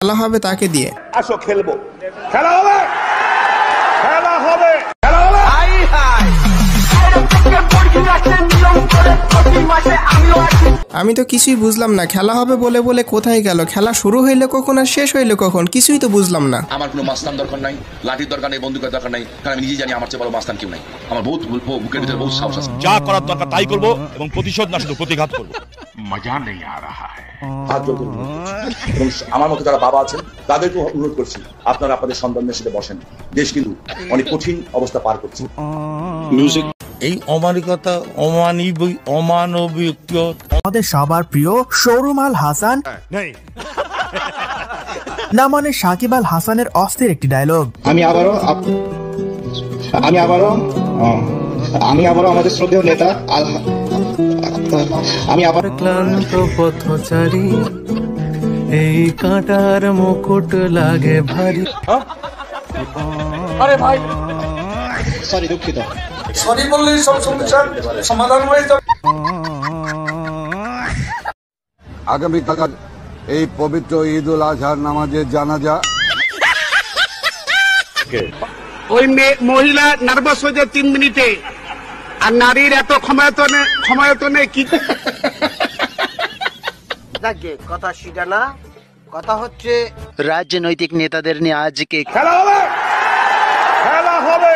খেলা হবে তাকে দিয়ে। আসো খেলবো, খেলা হবে, খেলা হবে, খেলা হবে। আমি তো কিছুই বুঝলাম না, খেলা হবে বলে বলে কোথায় গেল? খেলা শুরু হইলে কখন আর শেষ হইলে কখন? কিছুই তো বুঝলাম না। আমার কোনো মাস্তান দরকার নাই, লাঠির দরকার নেই, বন্দুকের দরকার নাই, কারণ আমি নিজেই জানি আমার চেয়ে বড় মাস্তান কেউ নাই। আমার বহুত বুকের ভিতরে বহুত সাহস আছে। যা করার দরকার তাই করবো এবং প্রতিশোধ না শুধু প্রতিঘাত করবো। মজা নেই আ রাহা হ্যায়। এবং আমার মতো যারা বাবা আছেন তাদেরকে অনুরোধ করছি, আপনারা আপনাদের সন্তানদের সাথে বসেন। দেশ কিন্তু অনেক কঠিন অবস্থা পার করছে। এই অমানবিকতা, অমানবিক আমাদের সবার প্রিয় শোরুম আল হাসান না মানে সাকিব আল হাসানের অস্থির একটি ডায়লগ। আমি আবারও আমাদের শ্রদ্ধেয় নেতা আমি আবার ক্লান্ত পথচারী, এই কাঁটার মুকুট লাগে ভারী। আরে ভাই সরি, দুঃখিত। সরি বললেই সব সমস্যার সমাধান হয়ে যাবে। আগামীকাল এই পবিত্র ঈদ উল আজহার নামাজের জানাজা। ওই মহিলা নার্ভাস হয়ে যায় 3 মিনিটে, আর নারীর এত ক্ষমতায়তনে কি কথা সেটা না, কথা হচ্ছে রাজনৈতিক নেতাদের নিয়ে আজকে খেলা হবে, খেলা হবে।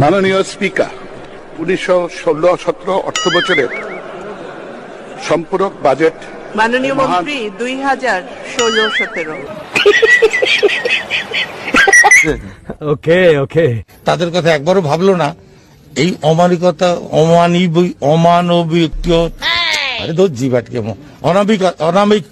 মাননীয় স্পিকার, 1916-17 অর্থ বছরের সম্পূরক বাজেট মাননীয় মন্ত্রী 2016-17। ওকে তাদের কথা একবারও ভাবলো না। এই অমানবিকতা, অমানবিক আরে তো জিবাটকে অনামিক